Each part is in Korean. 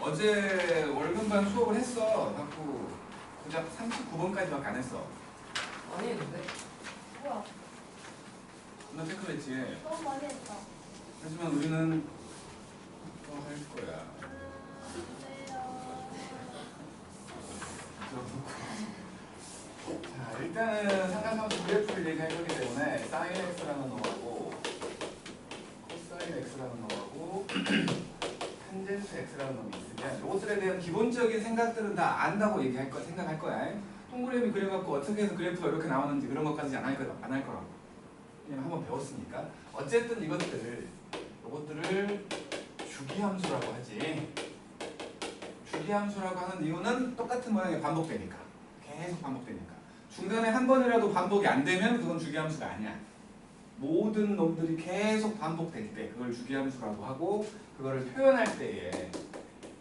어제 월급반 수업을 했어. 자꾸 고작 39번까지밖에 안 했어. 많이 했는데? 뭐야? 너 체크했지? 너무 많이 했다. 하지만 우리는 또 할 거야. 자, 일단은 삼각함수 그래프를 얘기할 거기 때문에 sin x라는 놈하고 cos x라는 놈하고 탄젠트 x라는 놈이 있으면 이것들에 대한 기본적인 생각들은 다 안다고 생각할 거야. 동그라미 그려갖고 어떻게 해서 그래프가 이렇게 나오는지 그런 것까지 안 할 거라고. 왜냐면 한번 배웠으니까. 어쨌든 이것들을 주기함수라고 하지. 주기함수라고 하는 이유는 똑같은 모양이 반복되니까. 계속 반복되니까. 중간에 한 번이라도 반복이 안 되면 그건 주기함수가 아니야. 모든 놈들이 계속 반복될 때 그걸 주기함수라고 하고, 그거를 표현할 때에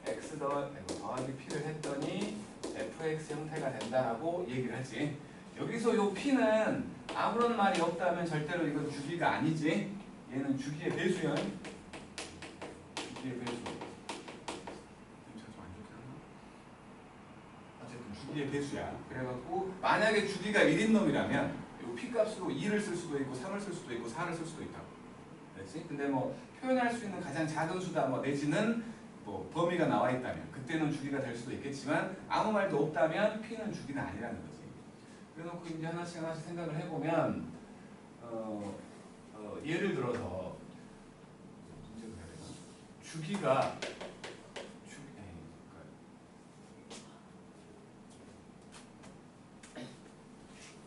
x 더하기 p를 했더니 fx 형태가 된다라고 얘기를 하지. 여기서 요 p는 아무런 말이 없다면 절대로 이건 주기가 아니지. 얘는 주기의 배수야. 주기의 배수. 어쨌든 주기의 배수야. 그래갖고 만약에 주기가 1인 놈이라면 요 p 값으로 2를 쓸 수도 있고 3을 쓸 수도 있고 4를 쓸 수도 있다고. 그렇지? 근데 뭐 표현할 수 있는 가장 작은 수다 뭐 내지는 뭐 범위가 나와 있다면 그때는 주기가 될 수도 있겠지만 아무 말도 없다면 p는 주기는 아니라는 거지. 그래놓고 이제 하나씩 생각을 해보면 예를 들어서 주기가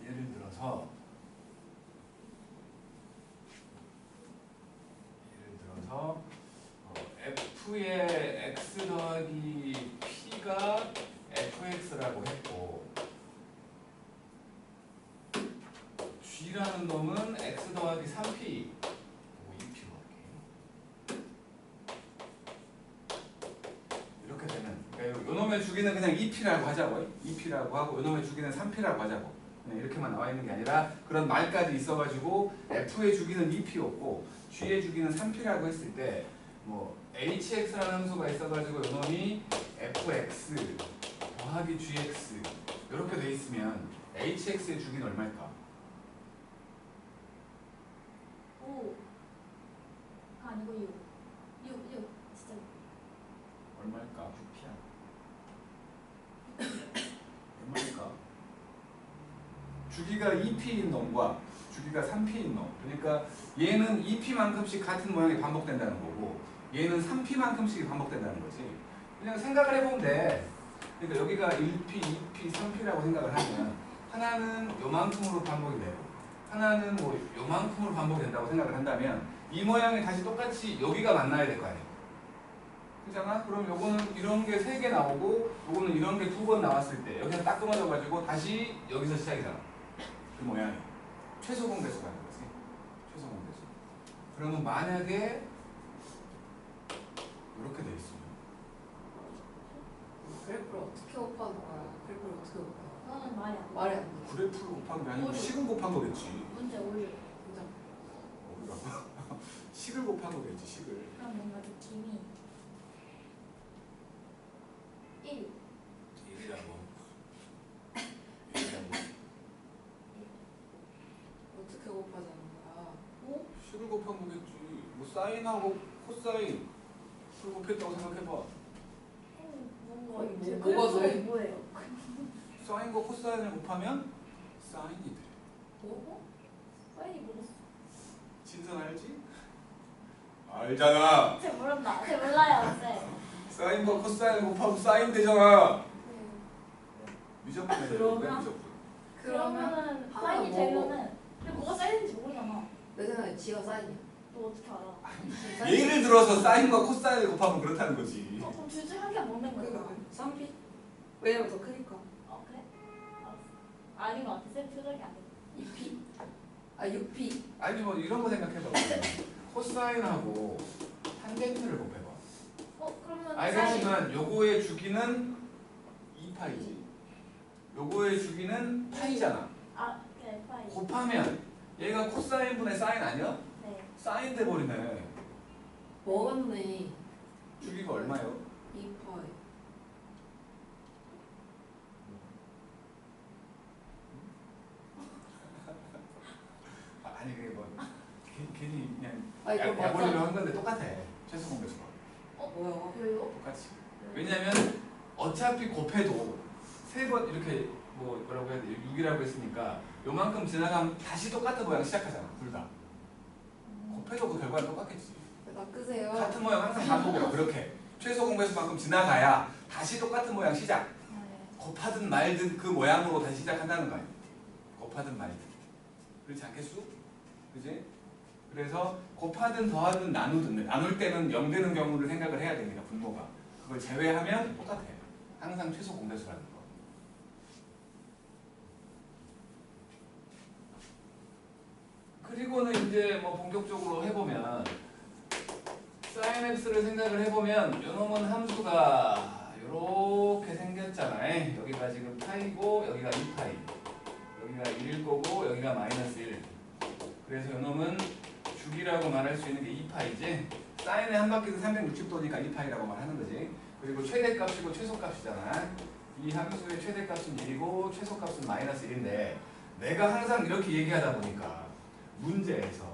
예를 들어서 f의 x 더하기 p가 fx라고 했고 g라는 놈은 x 더하기 3p p로 할게. 이렇게 되면 그러니까 요놈의 주기는 그냥 2p라고 하자고. 2p라고 하고 요놈의 주기는 3p라고 하자고. 그냥 이렇게만 나와 있는 게 아니라 그런 말까지 있어가지고 f의 주기는 2p였고 g의 주기는 3p라고 했을 때 뭐 hx라는 함수가 있어가지고 요놈이 fx 더하기 gx 이렇게 돼 있으면 hx의 주기는 얼마일까? 5. 아니고 6. 6. 진짜. 얼마일까? 6p야. 얼마일까? 주기가 2p인 놈과 주기가 3p인 놈. 그러니까 얘는 2p만큼씩 같은 모양이 반복된다는 거고 얘는 3p만큼씩이 반복된다는 거지. 그냥 생각을 해보면 돼. 그러니까 여기가 1p, 2p, 3p라고 생각을 하면 하나는 요만큼으로 반복이 되고 하나는 뭐 요만큼으로 반복된다고 생각을 한다면 이 모양이 다시 똑같이 여기가 만나야 될 거 아니야. 그잖아? 그럼 요거는 이런 게 3개 나오고 요거는 이런 게 2번 나왔을 때 여기서 딱 끊어져가지고 다시 여기서 시작이잖아. 그 모양이. 최소 공배수가 하는 거지. 최소 공배수. 그러면 만약에 이렇게 돼 있으면 그래프를 어떻게 곱하는 거야? 그래프를 어떻게 곱하는 거야? 그거는 말이 안 돼. 말이 안 돼. 그래프를 곱한 게 아니고 식을 곱한 거겠지. 문제 5. 진짜. 식을 곱한 거겠지. 식을. 그럼 뭔가 느낌이 1. 1이라고. 어떻게 곱하자는 거야? 5? 식을 곱한 거겠지. 뭐 사인하고 코사인 식을 곱했다고 생각해봐. 뭔가 아니, 제 뭐가 그래프가 돼? 뭐예요? 사인과 코사인을 곱하면 사인이 돼. 뭐? 사인이 뭐였어? 진선 알지? 알잖아. 제 모른다. 제 몰라요, 쌤. 사인과 코사인을 곱하면 사인 되잖아. 미적분에 그러면? 미적분. 그러면은 하나 사인이 뭐고? 되면은 근데 뭐가 사인인지 모르잖아. 내 생각에 지가 사인이야. 너 어떻게 알아? 예를 들어서 사인과 코사인을 곱하면 그렇다는 거지. 그럼 둘 중에 한 개 먹는 거잖아. 그러니까 3p? 왜냐면 더 크니까. 그래? 알았어. 아닌 것 같아. 쌤 표정이 아니야. 2p. 아 6p. 아니 뭐 이런 거 생각해봐. 코사인하고 탄젠트를 곱해봐. 그러면 알겠지만 요거의 주기는 2파이지. 요거의 주기는 파이잖아. 네, 파이. 곱하면 얘가 코사인분의 사인 아니야? 네. 사인 돼버리네. 먹었네. 주기가 얼마요? 2파이. 아니 그게 뭐 괜히 그냥 아 이거 약올리려 맞아. 한 건데 똑같아. 최소 공배수가 뭐야? 왜요? 똑같이. 왜냐면 어차피 곱해도 세 번 이렇게 뭐라고 해야 돼? 6이라고 했으니까 요만큼 지나가면 다시 똑같은 모양 시작하잖아. 둘 다. 곱해도 그 결과는 똑같겠지. 낚으세요. 같은 모양 항상 반복이야. 그렇게 최소 공배수만큼 지나가야 다시 똑같은 모양 시작. 네. 곱하든 말든 그 모양으로 다시 시작한다는 거야. 곱하든 말든. 그렇지 않겠수? 그지? 그래서 곱하든 더하든 나누든 나눌 때는 0 되는 경우를 생각을 해야 됩니다. 분모가. 그걸 제외하면 똑같아요. 항상 최소 공배수라는 거. 그리고는 이제 뭐 본격적으로 해보면 sin x를 생각을 해보면 요놈은 함수가 이렇게 생겼잖아요. 여기가 지금 파이고 여기가 2파이, 여기가 1일 거고 여기가 마이너스 1. 그래서 요놈은 주기라고 말할 수 있는 게 2파이지. 사인의 한 바퀴는 360도니까 2파이라고 말하는 거지. 그리고 최대값이고 최소값이잖아. 이 함수의 최대값은 1이고 최소값은 마이너스 1인데 내가 항상 이렇게 얘기하다 보니까 문제에서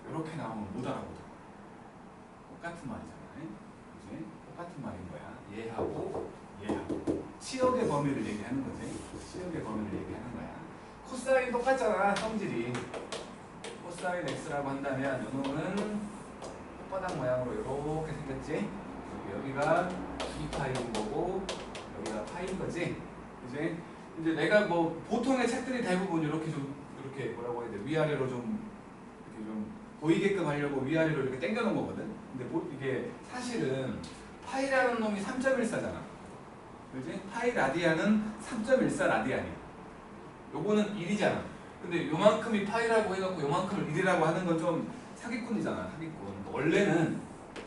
이렇게 나오면 못 알아보더라고. 똑같은 말이잖아요. 그지? 똑같은 말인 거야. 얘하고 얘하고 치역의 범위를 얘기하는 거지. 치역의 범위를 얘기하는 거야. 코사인 똑같잖아. 성질이. 코사인 x라고 한다면 요놈은 혓바닥 모양으로 이렇게 생겼지. 여기가 2파이인 거고 여기가 파이인 거지. 그지? 이제 내가 뭐 보통의 책들이 대부분 이렇게 좀 이렇게 뭐라고 해야 돼? 위아래로 좀 이렇게 좀 보이게끔 하려고 위아래로 이렇게 당겨 놓은 거거든. 근데 뭐 이게 사실은 파이라는 놈이 3.14잖아. 그지? 파이 라디안은 3.14 라디안이야. 요거는 1이잖아. 근데 요만큼이 파이라고 해갖고 요만큼을 1이라고 하는 건 좀 사기꾼이잖아. 사기꾼. 그러니까 원래는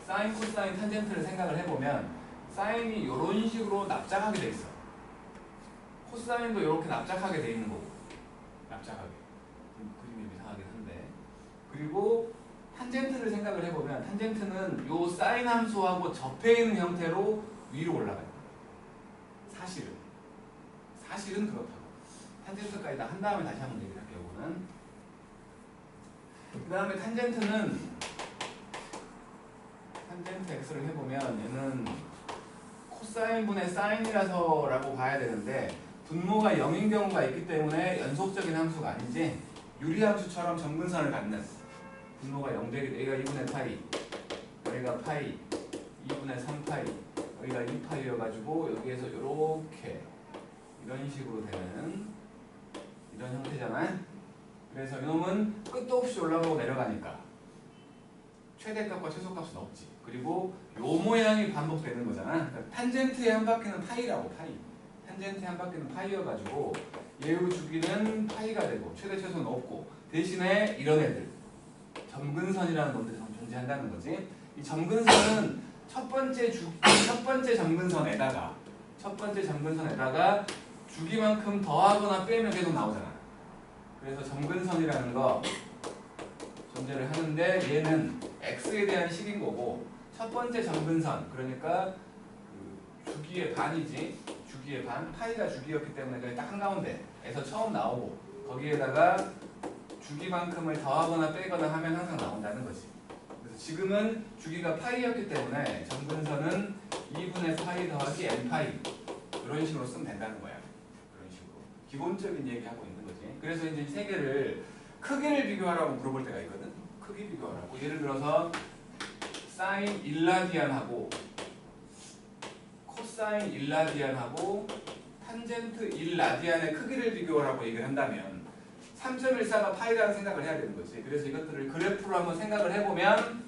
사인, 코사인, 탄젠트를 생각을 해보면 사인이 이런 식으로 납작하게 돼 있어. 코사인도 이렇게 납작하게 돼 있는 거고. 납작하게. 그림이 이상하긴 한데. 그리고 탄젠트를 생각을 해보면 탄젠트는 요 사인 함수하고 접해 있는 형태로 위로 올라가요. 사실은 그렇다고. 탄젠트까지 다 한 다음에 다시 한번 얘기를 할게요. 이거는. 그 다음에 탄젠트 x를 해보면 얘는 코사인분의 사인이라서 라고 봐야 되는데 분모가 0인 경우가 있기 때문에 연속적인 함수가 아니지 유리함수처럼 점근선을 갖는 분모가 0 되기 때문에 여기가 2분의 파이, 여기가 파이, 2분의 3파이, 여기가 2파이여가지고 여기에서 이렇게 이런 식으로 되는 이런 형태잖아요. 그래서 이놈은 끝도 없이 올라가고 내려가니까 최대값과 최소값은 없지. 그리고 요 모양이 반복되는 거잖아. 그러니까 탄젠트의 한 바퀴는 파이라고. 파이. 탄젠트의 한 바퀴는 파이여가지고 얘의 주기는 파이가 되고 최대 최소는 없고 대신에 이런 애들 점근선이라는 놈들이 존재한다는 거지. 이 점근선은 첫 번째 점근선에다가 주기만큼 더하거나 빼면 계속 나오잖아. 그래서 점근선이라는 거 존재를 하는데 얘는 x에 대한 식인 거고 첫 번째 점근선 그러니까 그 주기의 반이지. 주기의 반. 파이가 주기였기 때문에 그냥 딱 한가운데에서 처음 나오고 거기에다가 주기만큼을 더하거나 빼거나 하면 항상 나온다는 거지. 그래서 지금은 주기가 파이였기 때문에 점근선은 2분의 파이 더하기 n파이 이런 식으로 쓰면 된다는 거야. 그런 식으로. 기본적인 얘기하고 있는 거지. 그래서 이제 이 세 개를 크기를 비교하라고 물어볼 때가 있거든. 크기 비교하라고. 예를 들어서 사인 1라디안하고 코사인 1라디안하고 탄젠트 1라디안의 크기를 비교하라고 얘기를 한다면 3.14가 파이라는 생각을 해야 되는 거지. 그래서 이것들을 그래프로 한번 생각을 해보면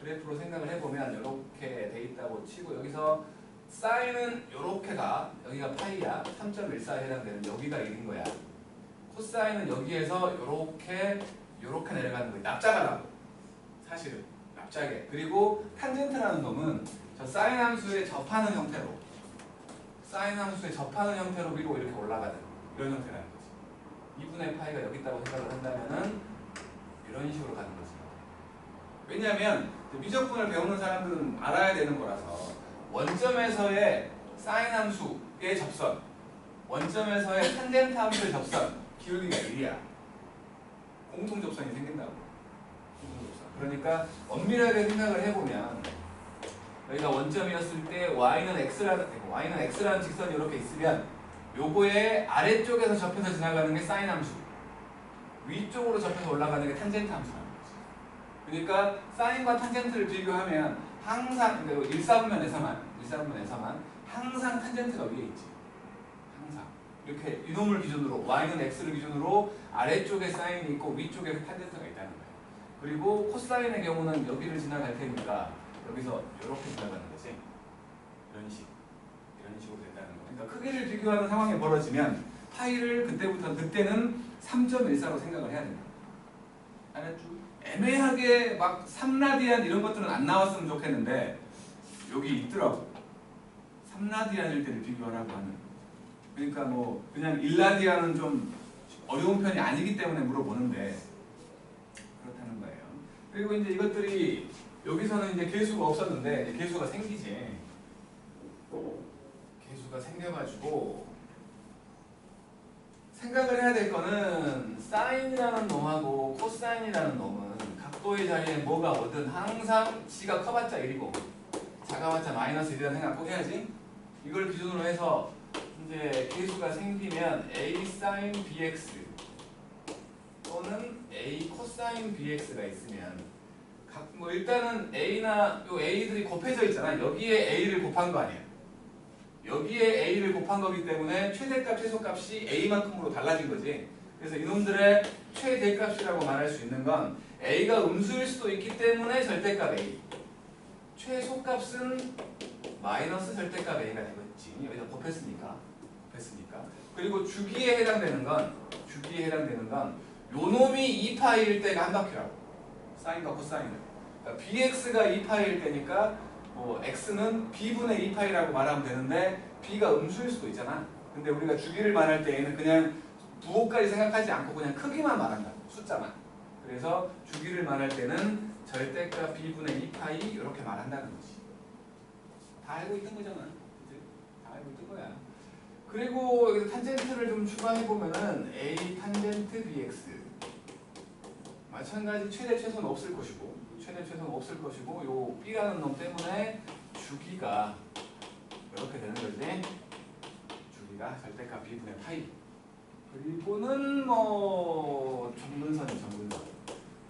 이렇게 돼 있다고 치고 여기서 사인은 이렇게가 여기가 파이야. 3.14에 해당되는 여기가 1인 거야. 코사인은 여기에서 이렇게 내려가는 거야. 납작하다고. 사실은 납작해. 그리고 탄젠트라는 놈은 저 사인 함수에 접하는 형태로 위로 이렇게 올라가는 이런 형태라는 거지. 2분의 파이가 여기 있다고 생각을 한다면은 이런 식으로 가는 거지. 왜냐하면 미적분을 배우는 사람들은 알아야 되는 거라서 원점에서의 사인 함수의 접선, 원점에서의 탄젠트 함수의 접선, 기울기가 1이야. 공통 접선이 생긴다고. 공통 접선. 그러니까 엄밀하게 생각을 해보면 여기가 원점이었을 때 y는 x라는 직선이 이렇게 있으면 요거의 아래쪽에서 접해서 지나가는 게 사인 함수, 위쪽으로 접해서 올라가는 게 탄젠트 함수라는 거지. 그러니까 사인과 탄젠트를 비교하면 항상, 그러니까 1사분면에서만 항상 탄젠트가 위에 있지. 항상. 이렇게 이놈을 기준으로, y는 x를 기준으로 아래쪽에 사인이 있고 위쪽에 탄젠트가 있다는 거예요. 그리고 코사인의 경우는 여기를 지나갈 테니까 여기서 이렇게 지나가는 거지. 이런 식으로 된다는 거. 그러니까 크기를 비교하는 상황이 벌어지면 파이를 그때는 3.14로 생각을 해야 된다. 알았죠? 애매하게 막 3라디안 이런 것들은 안 나왔으면 좋겠는데 여기 있더라고. 3라디안일 때를 비교하라고 하는. 그러니까 뭐 그냥 1라디안은 좀 어려운 편이 아니기 때문에 물어보는데 그렇다는 거예요. 그리고 이제 이것들이 여기서는 이제 계수가 없었는데 이제 계수가 생기지. 계수가 생겨가지고 생각을 해야 될 거는 사인이라는 놈하고 코사인이라는 놈은 각도의 자리에 뭐가 오든 항상 G가 커봤자 1이고 작아봤자 마이너스 1이라는 생각 꼭 해야지. 이걸 기준으로 해서 이제 계수가 생기면 A sin BX 또는 A 코사인 BX가 있으면 뭐 일단은 A나 요 A들이 곱해져 있잖아. 여기에 A를 곱한 거 아니야. 여기에 A를 곱한 거기 때문에 최대값, 최소값이 A만큼으로 달라진 거지. 그래서 이놈들의 최대값이라고 말할 수 있는 건 A가 음수일 수도 있기 때문에 절대값 A, 최소값은 마이너스 절대값 A가 되겠지. 여기다 곱했으니까. 그리고 주기에 해당되는 건 요놈이 2파일 때가 한 바퀴라고. 사인과 코사인은. 그러니까 bx가 2파일 때니까 뭐 x는 b분의 2파이라고 말하면 되는데 b가 음수일 수도 있잖아. 근데 우리가 주기를 말할 때에는 그냥 부호까지 생각하지 않고 그냥 크기만 말한다. 숫자만. 그래서 주기를 말할 때는 절대값 b분의 2파이 이렇게 말한다는 거지. 다 알고 있는 거잖아. 그치? 다 알고 있는 거야. 그리고 여기서 탄젠트를 좀 추가해보면은 a 탄젠트 bx 마찬가지 최대 최소는 없을 것이고 요 b라는 놈 때문에 주기가 이렇게 되는 거지. 주기가 절대값 b분의 파이. 그리고는 뭐 점근선이 점근선.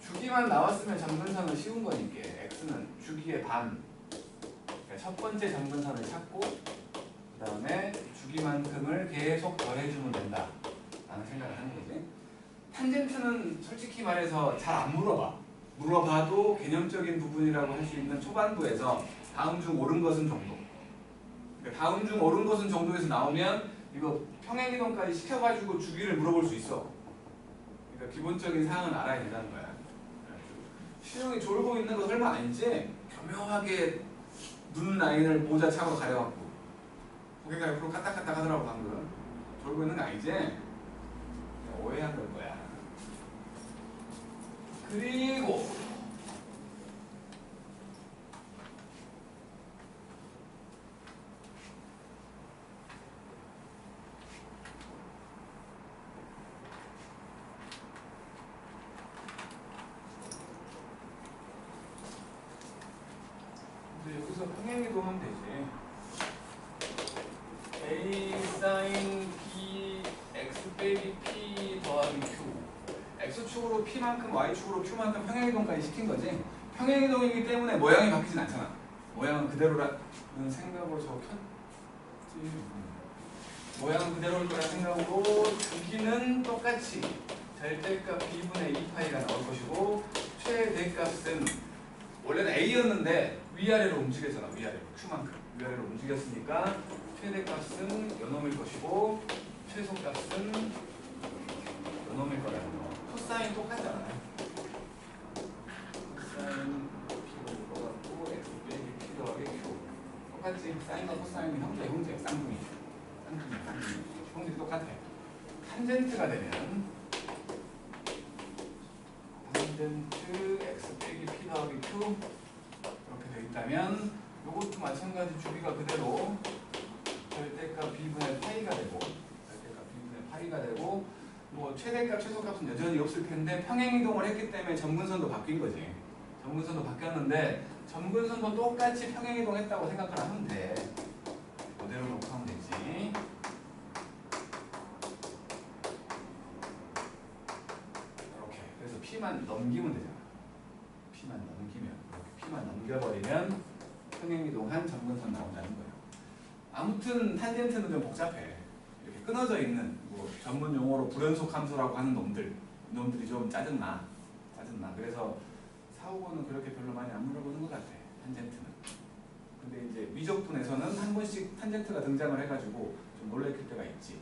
주기만 나왔으면 점근선은 쉬운 거니까 x는 주기의 반. 그러니까 첫 번째 점근선을 찾고 그 다음에 주기만큼을 계속 더해주면 된다 라는 생각을 하는 거지. 탄젠트는 솔직히 말해서 잘 안 물어봐도 개념적인 부분이라고 할 수 있는 초반부에서 다음 중 옳은 것은 정도. 그러니까 다음 중 옳은 것은 정도에서 나오면 이거 평행이동까지 시켜가지고 주기를 물어볼 수 있어. 그러니까 기본적인 사항은 알아야 된다는 거야. 시중이 졸고 있는 거 설마 아니지? 교묘하게 눈 라인을 모자창으로 가려갖고 고개가 옆으로 까딱까딱 하더라고 방금. 졸고 있는 거 아니지? 오해한 걸 거야. 그리고 여기서 평행이동 하면 되지. A sin B x 빼기 P 더하기 Q. X축으로 P만큼 Y축으로 Q만큼 평행이동까지 시킨 거지. 평행이동이기 때문에 모양이 바뀌진 않잖아. 모양은 그대로라는 생각으로 저거 켰지. 모양은 그대로일 거라 생각으로 주기는 똑같이 절대값 B분의 2파이가 나올 것이고 최대값은 원래는 A였는데 위아래로 움직였잖아. 위아래로 Q만큼 위아래로 움직였으니까 최대값은 요놈일 것이고 최소값은 요놈일 거라는 거. 코사인 똑같잖아. 코사인 P로 물어갖고 X 빼기 P 더하기 Q 똑같지. 사인과 코사인이 형제 쌍둥이 형들이 똑같아. 탄젠트가 되면 탄젠트 x 빼기 p 더하기 q 이렇게 되어 있다면 이것도 마찬가지 주기가 그대로 절대값 b분의 파이가 되고 절대값 b분의 파이가 되고 뭐 최대값 최소값은 여전히 없을 텐데 평행이동을 했기 때문에 점근선도 바뀐 거지. 점근선도 바뀌었는데 점근선도 똑같이 평행이동했다고 생각을 하면 돼. 그대로 놓고 하면 되지. 이렇게 그래서 p만 넘기면 되잖아. p만 넘기면 이렇게 p만 넘겨버리면 평행이동한 점근선 나온다는 거예요. 아무튼 탄젠트는 좀 복잡해. 이렇게 끊어져 있는 뭐 전문 용어로 불연속 함수라고 하는 놈들이 좀 짜증나. 그래서 4, 5번은 그렇게 별로 많이 안 물어보는 것 같아. 탄젠트는. 근데 이제 미적분에서는 한 번씩 탄젠트가 등장을 해가지고 좀 놀래킬 때가 있지.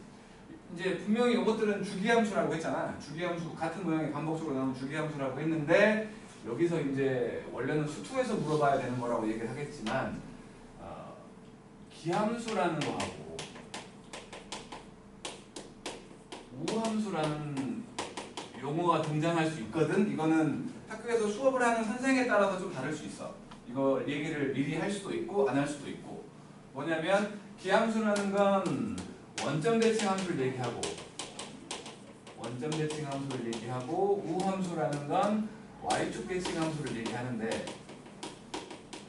이제 분명히 이것들은 주기함수라고 했잖아. 주기함수 같은 모양이 반복적으로 나오는 주기함수라고 했는데 여기서 이제 원래는 수투에서 물어봐야 되는 거라고 얘기를 하겠지만 기함수라는 거하고 우함수라는 용어가 등장할 수 있거든. 이거는 학교에서 수업을 하는 선생에 따라서 좀 다를 수 있어. 이거 얘기를 미리 할 수도 있고 안 할 수도 있고. 뭐냐면 기함수라는 건 원점 대칭 함수를 얘기하고 우함수라는 건 y축 대칭 함수를 얘기하는데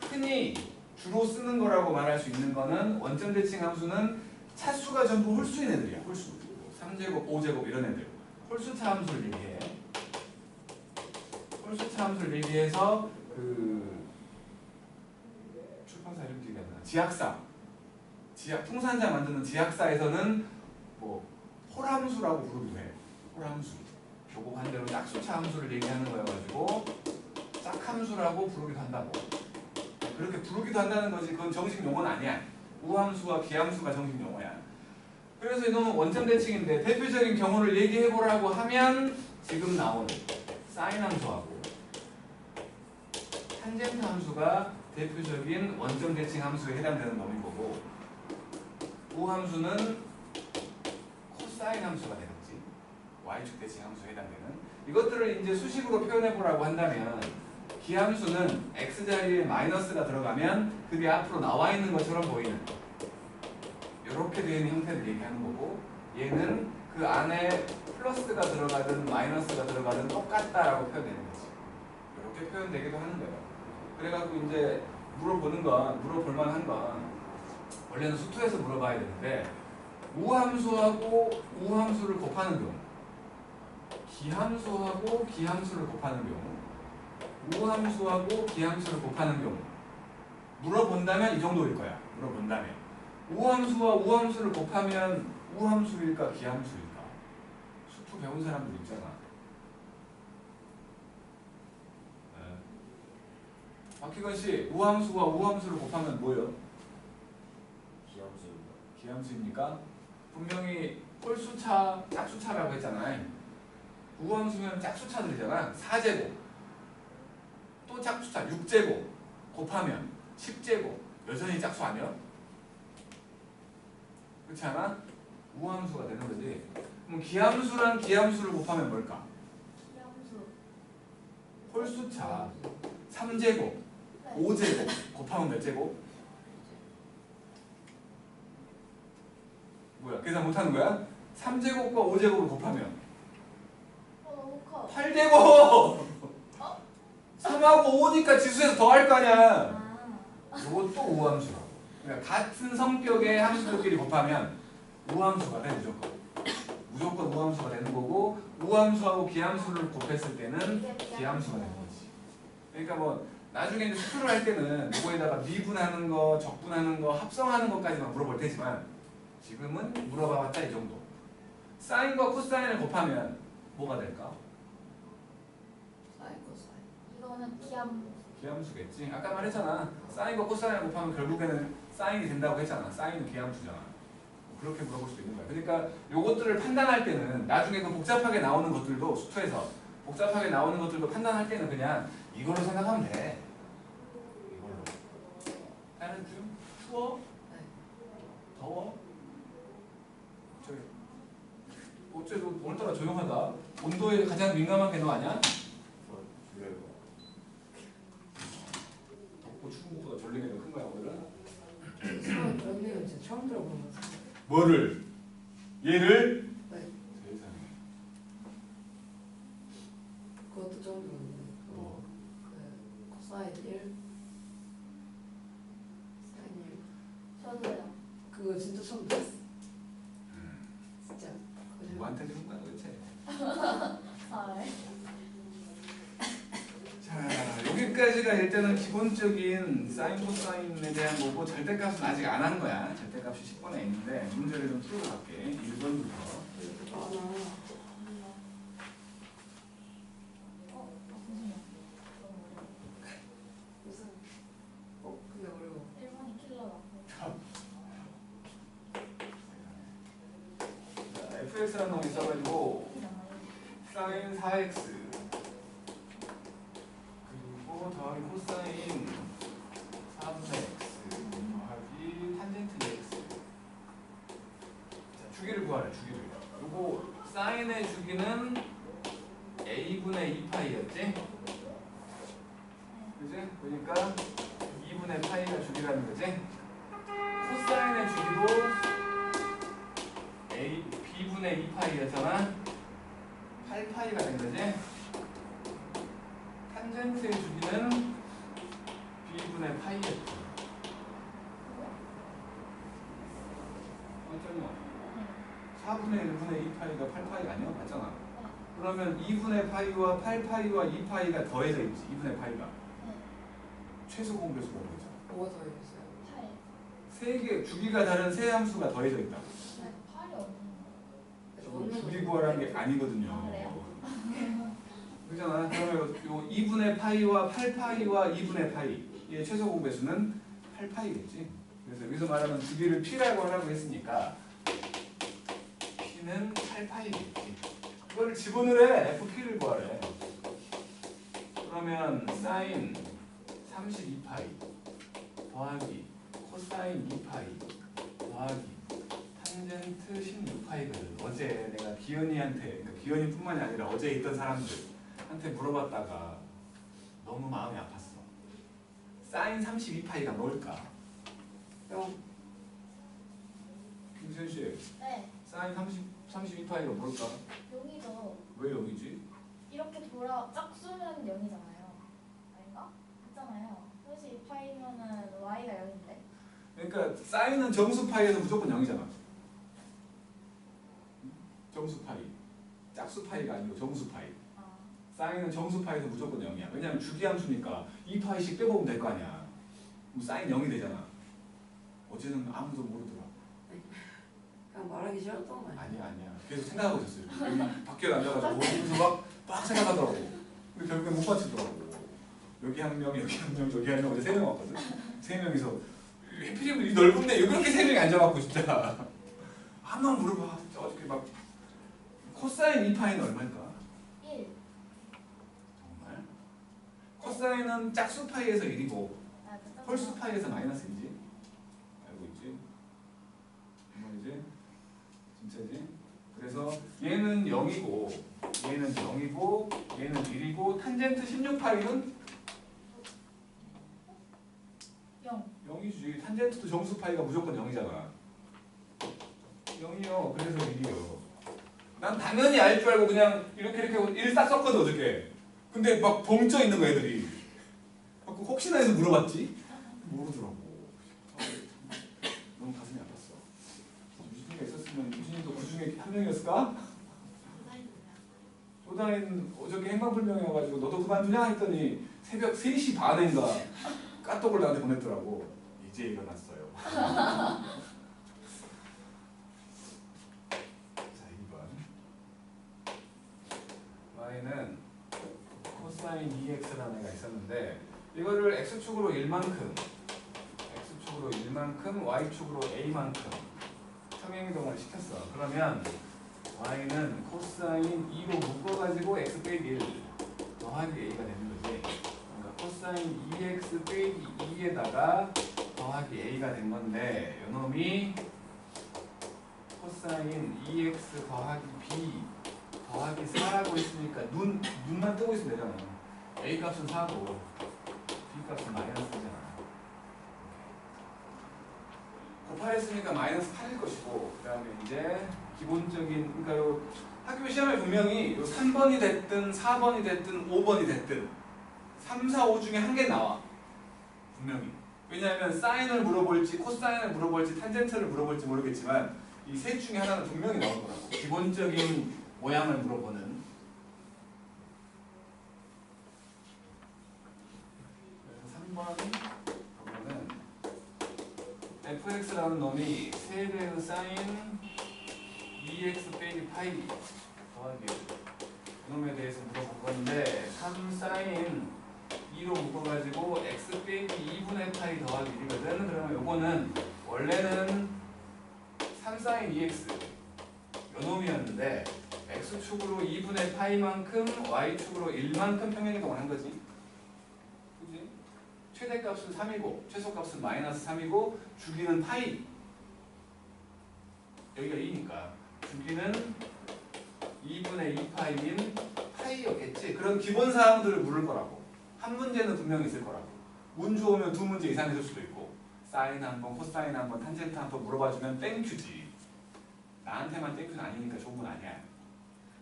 흔히 주로 쓰는 거라고 말할 수 있는 거는 원점 대칭 함수는 차수가 전부 홀수인 애들이야. 홀수. 3제곱, 5제곱 이런 애들. 홀수차 함수를 얘기해. 홀수차 함수를 얘기해서 그 출판사 이름 기억이 안 나. 지학사. 풍산자 만드는 지학사에서는 뭐 홀함수라고 부르기도 해. 홀함수. 교고 반대로 짝수차 함수를 얘기하는 거여가지고 짝함수라고 부르기도 한다고. 그렇게 부르기도 한다는 거지. 그건 정식 용어는 아니야. 우함수와 기함수가 정식 용어야. 그래서 이놈은 원점 대칭인데 대표적인 경우를 얘기해보라고 하면 지금 나오는 사인 함수하고 탄젠트 함수가 대표적인 원점 대칭 함수에 해당되는 놈인 거고 우함수는 코사인 함수가 되겠지. y축 대칭 함수에 해당되는 이것들을 이제 수식으로 표현해보라고 한다면 기함수는 x자리에 마이너스가 들어가면 그게 앞으로 나와 있는 것처럼 보이는 이렇게 되어 있는 형태를 얘기하는 거고 얘는 그 안에 플러스가 들어가든 마이너스가 들어가든 똑같다라고 표현되는 거지. 이렇게 표현되기도 하는 거예요. 그래갖고 이제 물어볼 만한 건 원래는 수투에서 물어봐야 되는데 우함수하고 우함수를 곱하는 경우 기함수하고 기함수를 곱하는 경우 우함수하고 기함수를 곱하는 경우 물어본다면 이 정도일 거야. 물어본다면 우함수와 우함수를 곱하면 우함수일까 기함수일까? 수투 배운 사람들 있잖아. 네. 박희건 씨, 우함수와 우함수를 곱하면 뭐예요? 기함수입니까? 분명히 홀수차, 짝수차라고 했잖아요. 우함수면 짝수차들이잖아. 4제곱 또 짝수차 6제곱 곱하면 10제곱 여전히 짝수 아니야? 그렇지 않아? 우함수가 되는 거지. 그럼 기함수랑 기함수를 곱하면 뭘까? 기함수. 홀수차 3제곱 5제곱 곱하면 몇 제곱? 뭐야? 계산 못하는 거야? 3제곱과 5제곱을 곱하면 너무 커. 8제곱! 3하고 5니까 지수에서 더할 거 아니야. 이것도 우함수라고. 그러니까 같은 성격의 함수들끼리 곱하면 우함수가 돼. 무조건 우함수가 되는 거고 우함수하고 기함수를 곱했을 때는 기함수가 되는 거지. 그러니까 뭐 나중에 이제 수술을 할 때는 이거에다가 미분하는 거, 적분하는 거, 합성하는 것까지만 물어볼 테지만 지금은 물어봐봤자 이 정도. 사인과 코사인을 곱하면 뭐가 될까? 사인 코사인. 이거는 기함수겠지. 아까 말했잖아. 사인과 코사인을 곱하면 결국에는 사인이 된다고 했잖아. 사인은 기함수잖아. 그렇게 물어볼 수도 있는 거야. 그러니까 요것들을 판단할 때는 나중에 그 복잡하게 나오는 것들도 수투에서 복잡하게 나오는 것들도 판단할 때는 그냥 이걸로 생각하면 돼. 이걸로. 나는 좀 추워? 네. 더워? 저기 어째 너 오늘따라 조용하다. 온도에 가장 민감한 게 너 아니야? 처음 들어보는 것 같아요. 뭐를? 얘를? 네. 세상에. 그것도 처음 들었는데. 뭐? 그 코사인 1, 사인 1. 저도요. 그거 진짜 처음 들었어. 진짜. 거짓말. 누구한테 들은 거야 도대체? 아, 네. 자, 여기까지가 일단은 기본적인 사인 코사인에 대한 거고 절대값은 아직 안 한 거야. 절대값이 10번에 있는데 문제를 좀 풀고 갈게. 1번부터. 많아. 잠시만요. 무슨? 근데 어려워. 1번이 킬러다. 자, fx라는 놈이 있어가지고 사인 4x 그리고 더하기 코사인 3분의 x 더하기 탄젠트 x. 자, 주기를 구하래. 주기를. 요거 사인의 주기는 a분의 2파이였지? 그지? 그러니까 2분의 파이가 주기라는 거지? 코사인의 주기도 b분의 2파이였잖아? 8파이가 된 거지? 탄젠트의 주기는 b분의 파이였지. 맞잖아. 4분의 1분의 2파이가 8파이가 아니야? 맞잖아. 그러면 2분의 파이와 8파이와 2파이가 더해져 있지. 2분의 파이가. 최소 공배수가 뭐죠? 뭐가 더 있어요? 8. 세 개, 주기가 다른 세 함수가 더해져 있다. 네, 8이 없는 지금 주기 구하라는 게 아니거든요. 아, 그래요? 그잖아. 그러면 요 2분의 파이와 8파이와 2분의 파이의 최소 공배수는 8파이겠지. 그래서 여기서 말하는 주기를 p라고 하라고 했으니까 p는 8파이겠지. 그거를 지분을 해. fp를 구하래. 그러면 사인 32파이 더하기 코사인 2파이 더하기 탄젠트 16파이거든. 어제 내가 기현이한테, 그러니까 기현이뿐만이 아니라 어제 있던 사람들한테 물어봤다가 너무 마음이 아팠어. 사인 32파이가 뭘까? 0. 김수현 씨, 네, 사인 32파이가 뭘까? 여기도 왜 여기지? 이렇게 짝수면 0이잖아요. 아닌가? 맞잖아요. 32파이면은 y가 0인데. 그러니까 사인은 정수 파이에서 무조건 0이잖아. 정수 파이. 짝수 파이가 아니고 정수 파이. 아, 사인은 정수 파이에서 무조건 0이야. 왜냐면 주기함수니까 2파이씩 빼먹으면 될 거 아니야. 그럼 사인 0이 되잖아. 어제는 아무도 모르더라. 그냥 말하기 싫었던 거 아니야? 아니야. 계속 생각하고 있었어요. 여기 밖에 앉아가지고 어디서 막 생각하더라고. 근데 결국엔 못 맞추더라고. 여기 한 명, 여기 한 명, 여기 한 명, 어제 3명 왔거든. 3명이서 해피리면 이 넓은데 왜 그렇게 3명이 앉아갖고 진짜 한 명 물어봐. 어저께 막 코사인 2파이는 얼마일까? 1. 정말? 코사인은 짝수 파이에서 1이고 아, 그쵸? 홀수 파이에서 마이너스 1이지. 알고 있지? 정말이지? 진짜지? 그래서 얘는 0이고 얘는 0이고 얘는 1이고 탄젠트 16파이는 0. 0이지. 탄젠트도 정수 파이가 무조건 0이잖아. 0이요. 그래서 1이요. 난 당연히 알 줄 알고 그냥 이렇게 1 딱 썼거든 어저께. 근데 막 벙쪄 있는 거 애들이. 혹시나 해서 물어봤지? 모르더라고. 너무 가슴이 아팠어. 유진이가 있었으면 유진이도 그 중에 한 명이었을까? 조다인 어저께 행방불명이어가지고 너도 그만두냐 했더니 새벽 3시 반인가 까톡을 나한테 보냈더라고. 이제 일어났어요. 자, 2번. y는 코사인 2x라는 애가 있었는데 이거를 x축으로 1만큼 x축으로 1만큼 y축으로 a만큼 평행이동을 시켰어. 그러면 y는 코사인 2로 묶어가지고 x 빼기 1 더하기 a가 되는 거지. 그러니까 코사인 2x 빼기 2에다가 더하기 a가 된 건데 요놈이 코사인 2x 더하기 b 더하기 4라고 했으니까 눈만 뜨고 있으면 되잖아. a 값은 4고 b 값은 마이너스잖아. 곱하랬으니까 마이너스 8일 것이고 그 다음에 이제 기본적인 그러니까 요 학교 시험에 분명히 요 3번이 됐든 4번이 됐든 5번이 됐든 3, 4, 5 중에 한 개 나와 분명히. 왜냐하면 사인을 물어볼지 코사인을 물어볼지 탄젠트를 물어볼지 모르겠지만 이 셋 중에 하나는 분명히 나올 거라고. 기본적인 모양을 물어보는. 그래서 3번 보면은 fx라는 놈이 3배의 사인 2x 빼기 파이 더하기 그놈에 대해서 물어볼 건데 3 사인 2로 묶어가지고 x 빼기 2분의 파이 더하기 1이거든. 그러면 요거는 원래는 3 사인 2x 요놈이었는데 x축으로 2분의 파이만큼 y축으로 1만큼 평행이동을 한 거지. 그지? 최대값은 3이고 최소값은 마이너스 3이고 주기는 파이. 여기가 2니까 주기는 2분의 2파이인 파이였겠지. 그런 기본 사항들을 물을 거라고. 한 문제는 분명히 있을 거라고. 운 좋으면 두 문제 이상 해줄 수도 있고 사인 한 번, 코사인 한 번, 탄젠트 한 번 물어봐주면 땡큐지. 나한테만 땡큐는 아니니까 좋은 건 아니야.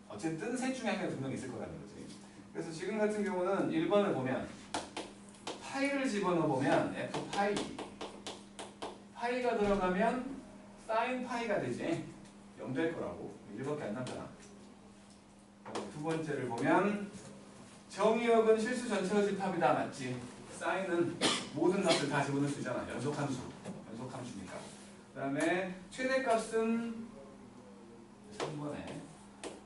어쨌든 셋 중에 한 개는 분명히 있을 거라는 거지. 그래서 지금 같은 경우는 1번을 보면 파이를 집어넣어보면 f 파이 파이가 들어가면 사인 파이가 되지. 0 될 거라고. 1밖에 안 남잖아. 두 번째를 보면 정의역은 실수 전체의 집합이다. 맞지? 사인은 모든 값을 다 집어넣을 수 있잖아. 연속함수니까. 그 다음에 최대값은 3번에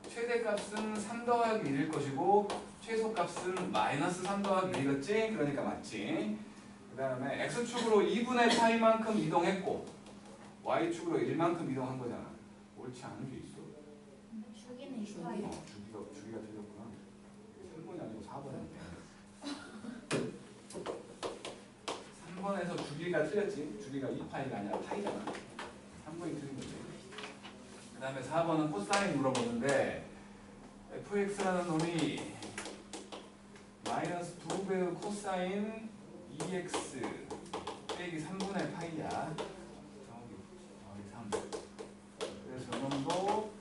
최대값은 3 더하기 1일 것이고 최소값은 마이너스 3 더하기 1이겠지? 그러니까 맞지? 그 다음에 x축으로 2분의 파이만큼 이동했고 y축으로 1만큼 이동한 거잖아. 옳지 않은 게 있어. 주기는 2파이. 주기가 틀렸구나. 3번이 아니고 4번이었네. 3번에서 주기가 틀렸지. 주기가 2파이가 아니라 파이잖아. 3번이 틀린 거지. 그 다음에 4번은 코사인 물어보는데 fx라는 놈이 마이너스 2배의 코사인 2x 빼기 3분의 파이야. 더하기 3. 그래서 저놈도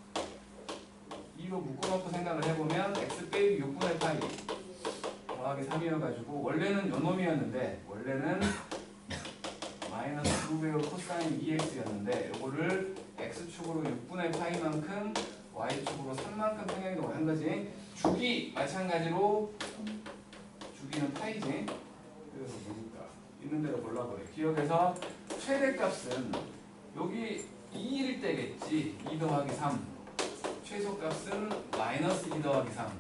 2로 묶어놓고 생각을 해보면 x 빼기 6분의 파이 더하기 3이어가지고 원래는 요놈이었는데 원래는 마이너스 2배의 코사인 2x였는데 요거를 x축으로 6분의 파이만큼 y축으로 3만큼 평행이동을 한 거지. 주기 마찬가지로 주기는 파이지. 그래서 보니까 있는 대로 골라버려. 기억해서 최대값은 여기 2일 때겠지. 2 더하기 3. 최소값은 마이너스 2 더하기 3.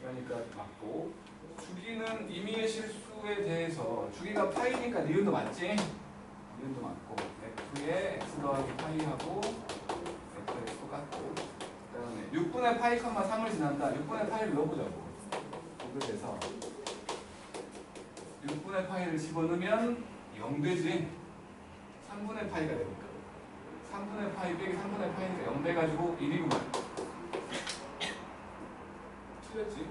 그러니까 맞고 주기는 임의의 실수에 대해서 주기가 파이니까 니은도 맞지? 니은도 맞고 f의 x 더하기 파이하고 fx 똑같고 그 다음에 6분의 파이, 3을 지난다. 6분의 파이를 넣어보자고. 그래서 6분의 파이를 집어넣으면 0 되지. 3분의 파이가 되니까 3분의 파이 빼기 3분의 파이니까 0 돼가지고 1이구만. 틀렸지?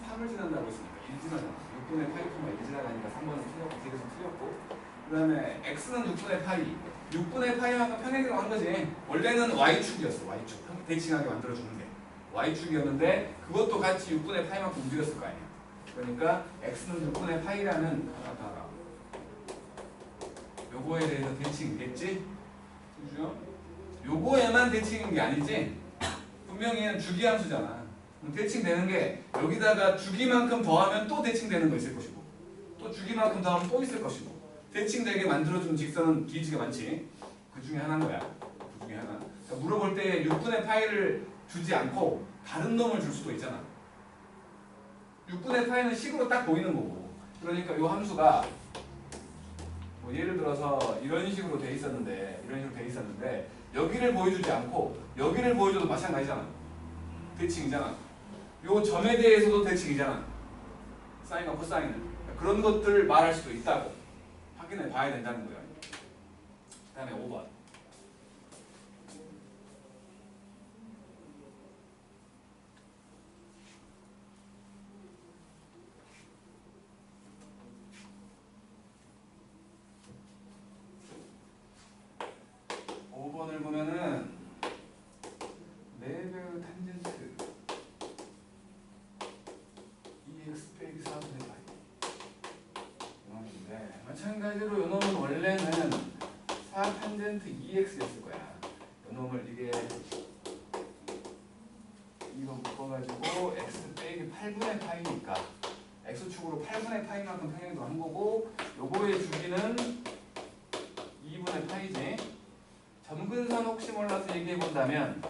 3을 지난다고 했으니까 1 지나잖아. 6분의 파이, 1 지나가니까 3번은 틀렸고 뒤에서 틀렸고 그 다음에 x는 6분의 파이 6분의 파이만큼 평행이동 한 거지. 원래는 y축이었어. y축. 대칭하게 만들어주는 게 y축이었는데 그것도 같이 6분의 파이만큼 움직였을 거 아니야. 그러니까 x는 6분의 파이라는 하나 더 알아. 요거에 대해서 대칭이겠지? 그죠? 요거에만 대칭인 게 아니지? 분명히 얘는 주기함수잖아. 대칭되는 게 여기다가 주기만큼 더하면 또 대칭되는 거 있을 것이고 또 주기만큼 더하면 또 있을 것이고 대칭되게 만들어주는 직선은 기지가 많지. 그 중에 하나인 거야. 그 중에 하나. 그러니까 물어볼 때 6분의 파이를 주지 않고 다른 놈을 줄 수도 있잖아. 6분의 파이는 식으로 딱 보이는 거고. 그러니까 이 함수가 뭐 예를 들어서 이런 식으로 돼 있었는데 여기를 보여주지 않고 여기를 보여줘도 마찬가지잖아. 대칭이잖아. 요 점에 대해서도 대칭이잖아. 사인과 코사인은. 그런 것들을 말할 수도 있다고 확인해 봐야 된다는 거야. 그 다음에 5번. 마찬가지로 요놈은 원래는 4탄젠트 2x였을 거야. 요놈을 이게 이거 묶어가지고 x 빼기 8분의 파이니까 x축으로 8분의 파이만큼 평행도 한 거고, 요거의 주기는 2분의 파이지. 점근선 혹시 몰라서 얘기해 본다면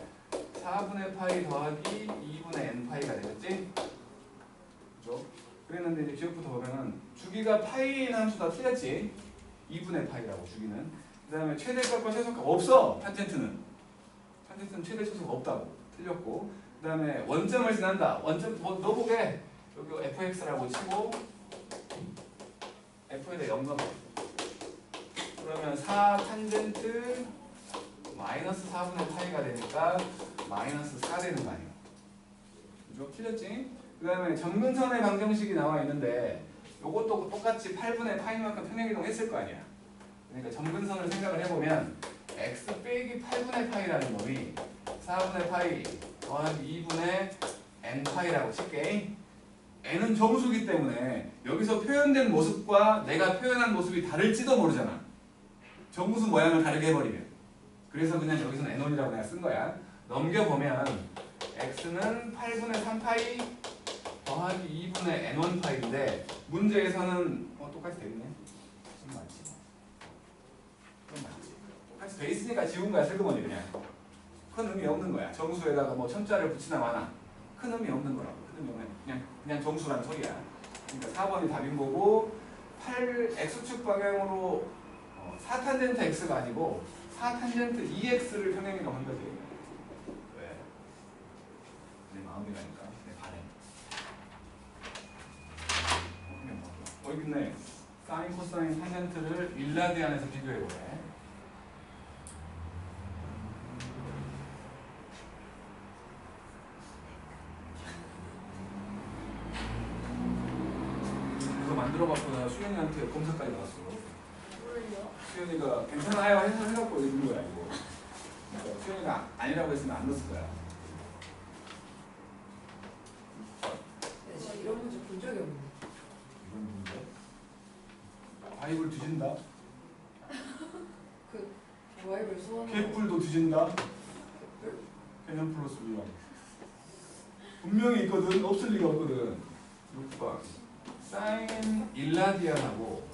4분의 파이 더하기 2분의 n 파이가 되겠지? 그죠? 그랬는데 이제 기억부터 보면은 주기가 파이인 함수 다 틀렸지? 2분의 파이라고 주기는. 그 다음에 최대값과 최소값 없어. 탄젠트는 최대 최소가 없다고 틀렸고, 그 다음에 원점을 지난다. 원점 뭐 넣어보게. 여기 fx라고 치고 f에다 0 넣어. 그러면 4탄젠트 마이너스 4분의 파이가 되니까 마이너스 4 되는 거 아니야. 그죠? 틀렸지? 그 다음에 점근선의 방정식이 나와 있는데 요것도 똑같이 8분의 파이만큼 평행이동 했을 거 아니야. 그러니까 점근선을 생각을 해보면 x 빼기 8분의 파이라는 놈이 4분의 파이 더하기 2분의 n 파이라고 칠게. n은 정수기 때문에 여기서 표현된 모습과 내가 표현한 모습이 다를지도 모르잖아. 정수 모양을 다르게 해버리면. 그래서 그냥 여기서는 n1이라고 내가 쓴 거야. 넘겨보면 x는 8분의 3파이 더하기 2분의 n1 파이인데 문제에서는 똑같이 되겠네. 좀 맞지. 좀 맞지. 똑같이 돼 있으니까 지운 거야. 슬그머니 그냥. 큰 의미 없는 거야. 정수에다가 뭐 첨자를 붙이나 마나 큰 의미 없는 거라고. 큰 의미 없는 그냥 정수라는 소리야. 그러니까 4번이 답인 거고, x축 방향으로 4탄젠트 x가 아니고 4탄젠트 2x를 평행이라고 한 거지. 왜? 내 마음이라니까. 내 바램. 여기 있네. 사인, 코사인, 탄젠트를 일라디안에서 비교해보래. 그거 만들어봤구나. 수현이한테 검사까지 나왔어. 뭘요? 수현이가 괜찮아요 해갖고 읽은 거야 이거. 그러니까 수현이가 아니라고 했으면 안 넣었을 거야. 진짜 이런 문제 본 적이 없네. 이런 문제? 바이블 뒤진다. 그 와이블 소원. 개뿔도 뒤진다. 개념 플러스 물론. 분명히 있거든. 없을 리가 없거든. 6번. 사인 일라디안하고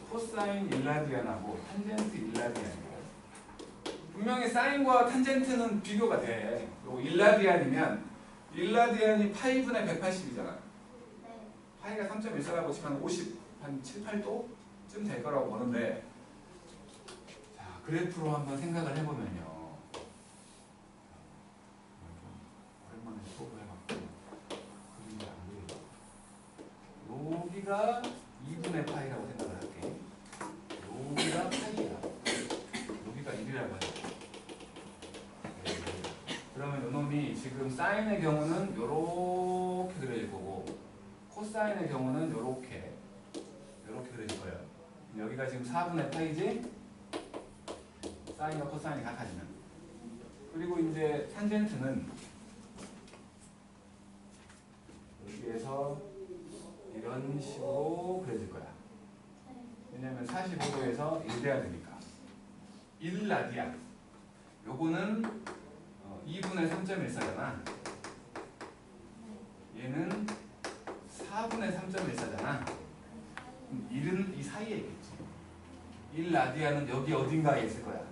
코사인 일라디안하고 탄젠트 일라디안이고, 분명히 사인과 탄젠트는 비교가 돼. 요 일라디안이면 일라디안이 파이분의 180이잖아. 네. 파이가 3.14라고 치면 50, 한 7, 8도쯤 될 거라고 보는데, 자 그래프로 한번 생각을 해보면요. 오랜만에 수업을 해봤고 그림이 안 보여요. 여기가 2분의 파이라고 생각을 할게. 여기가 파이야. 여기가 1이라고 하죠. 그러면 이놈이 지금 사인의 경우는 이렇게 그려질 거고, 코사인의 경우는 이렇게 그려질 거예요. 여기가 지금 4분의 파이지? 사인과 코사인이 같아지면. 그리고 이제 탄젠트는 여기에서 이런 식으로 그려질 거야. 왜냐면 45도에서 1돼야 되니까. 1라디안. 요거는 2분의 3.14잖아. 얘는 4분의 3.14잖아. 1은 이 사이에 있겠지. 1라디안은 여기 어딘가에 있을 거야.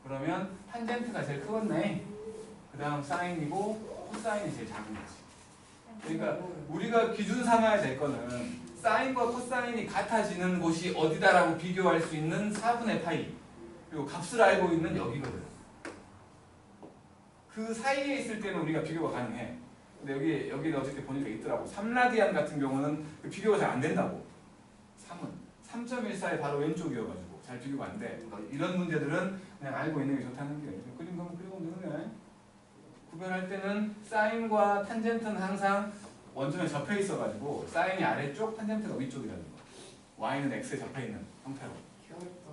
그러면 탄젠트가 제일 크겠네. 그 다음 사인이고 코사인이 제일 작은 거지. 그러니까 우리가 기준 삼아야 될 거는 사인과 코사인이 같아지는 곳이 어디다라고 비교할 수 있는 4분의 파이, 그리고 값을 알고 있는 여기거든. 그 사이에 있을 때는 우리가 비교가 가능해. 근데 여기는 어저께 보니까 있더라고. 3라디안 같은 경우는 그 비교가 잘 안 된다고. 3은 3.14의 바로 왼쪽이어가지고 잘 비교가 안 돼. 그러니까 이런 문제들은 그냥 알고 있는 게 좋다는 게, 그림 그리고 되는 거야. 구별할 때는 사인과 탄젠트는 항상 원점에 접해 있어가지고 사인이 아래쪽, 탄젠트가 위쪽이라는 거. y는 x에 접해 있는 형태로. 귀엽다.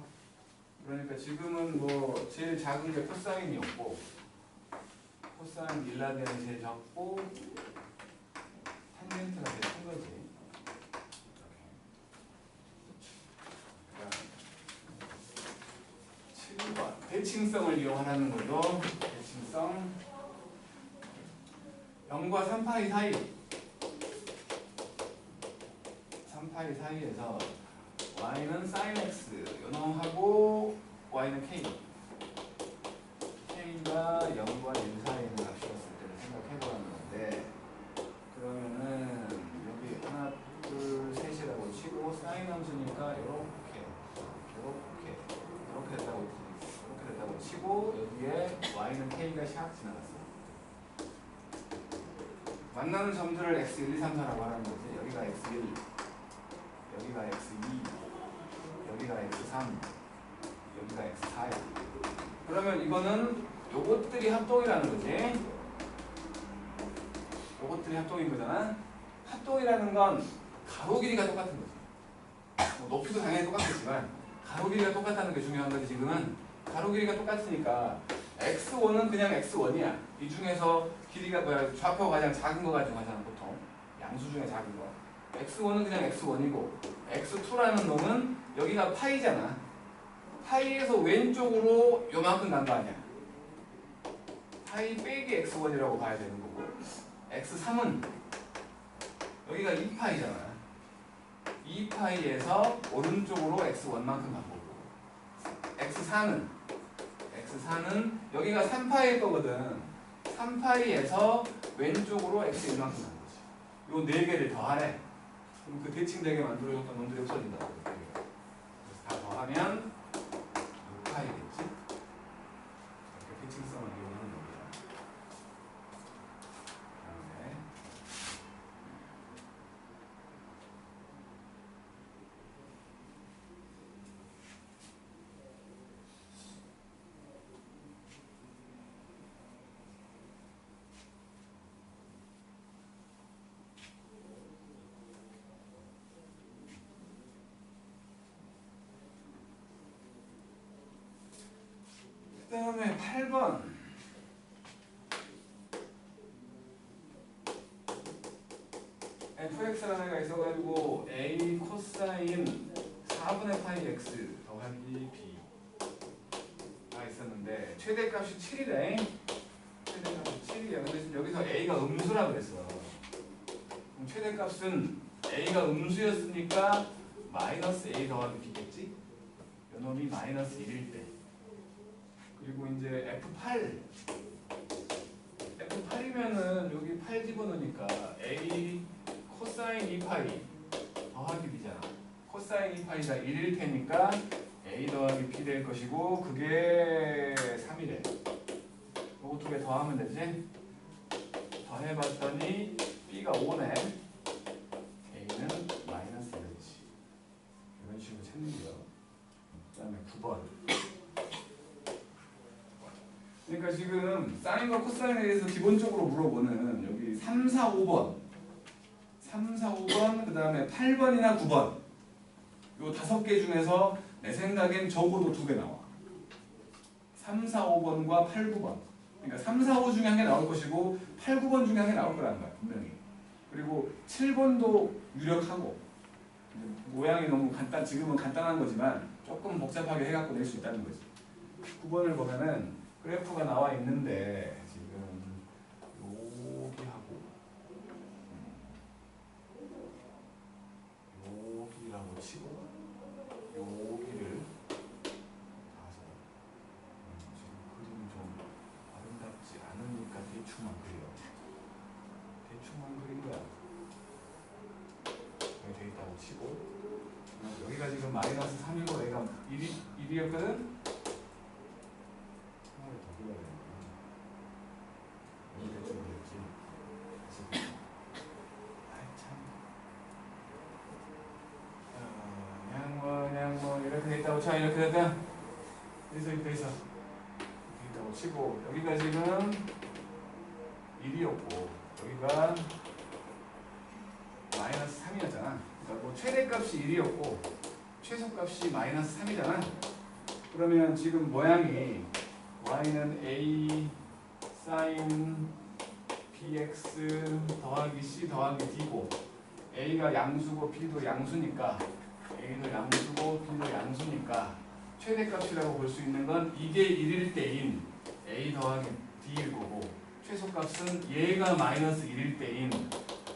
그러니까 지금은 뭐 제일 작은 게 코사인이었고, 코사인 1라디안이 제일 작고, 탄젠트가 제일 큰 거지. 이렇게. 대칭성을 이용하라는 거죠. 대칭성. 0과 3파이 사이. 3파이 사이에서 y는 sin x 요놈하고 y는 k. k가 0과 1 사이에 값이었을 때를 생각해보라는 건데, 그러면은 여기 하나, 둘, 셋이라고 치고 sin 함수니까 이렇게 됐다고 치고 여기에 y는 k가 샥 지나갔어. 만나는 점들을 x1, 2, 3, 4라고 하는 거지. 여기가 x1, 여기가 x2, 여기가 x3, 여기가 x4야. 그러면 이거는 요것들이 합동이라는 거지. 요것들이 합동인 거잖아. 합동이라는 건 가로 길이가 똑같은 거지. 뭐 높이도 당연히 똑같겠지만 가로 길이가 똑같다는 게 중요한 거지. 지금은 가로 길이가 똑같으니까 x1은 그냥 x1이야. 이 중에서 길이가 뭐야, 좌표가 가장 작은 거 가지고 하잖아. 보통 양수 중에 작은 거. x1은 그냥 x1이고 x2라는 놈은 여기가 파이잖아. 파이에서 왼쪽으로 요만큼 간 거 아니야. 파이 빼기 x1이라고 봐야 되는 거고, x3은 여기가 2파이잖아. 2파이에서 오른쪽으로 x1만큼 간 거고, x4는 여기가 3파이일 거거든. 3파이에서 왼쪽으로 x1만큼 간 거지. 요 네 개를 더하래. 그럼 그 대칭되게 만들어줬던 놈들이 없어진다고. 그래서 다 더하면 6파이겠지? 이렇게 대칭성을 이용하는 겁니다. 다음에 그 다음에 8번. fx라는 애가 있어가지고 a 코사인 4분의 파이 x 더하기 b가 있었는데 최대값이 7이래. 최대값이 7이야. 근데 지금 여기서 a가 음수라 그랬어. 그럼 최대값은 a가 음수였으니까 마이너스 a 더하기 b겠지? 요놈이 마이너스 1일 때. 그리고 이제 F8이면은 여기 8 집어넣으니까 A 코사인 2파이 더하기 B잖아. 코사인 2파이가 1일 테니까 A 더하기 B 될 것이고, 그게 3이래. 요거 두 개 더하면 되지? 더해봤더니 B가 5네. A는 마이너스 1이지. 이런 식으로 찾는 거야. 그 다음에 9번. 그러니까 지금 사인과 코사인에 대해서 기본적으로 물어보는 여기 3, 4, 5번, 그 다음에 8번이나 9번, 요 5개 중에서 내 생각엔 적어도 2개 나와. 3, 4, 5번과 8, 9번. 그러니까 3, 4, 5 중에 한 개 나올 것이고 8, 9번 중에 한 개 나올 거라는 거야, 분명히. 그리고 7번도 유력하고, 모양이 너무 지금은 간단한 거지만 조금 복잡하게 해갖고 낼 수 있다는 거지. 9번을 보면은 그래프가 나와 있는데 지금 여기하고 여기라고 치고 여기를 봐서 지금 그림이 좀 아름답지 않으니까 대충만 그려. 대충만 그린 거야. 여기 돼 있다고 치고 여기가 지금 마이너스 3이고 얘가 1이었거든? 이렇게 돼 있다고 쳐. 이렇게 됐다. 이렇게 있다고 치고 여기가 지금 1이었고 여기가 마이너스 3이었잖아. 그러니까 뭐 최대값이 1이었고 최소값이 마이너스 3이잖아. 그러면 지금 모양이 y는 a sin bx 더하기 c 더하기 d고, a가 양수고 b도 양수니까 a도 양수고 b도 양수니까 최대값이라고 볼 수 있는 건 이게 1일 때인 a 더하기 d일 거고 최소값은 얘가 마이너스 1일 때인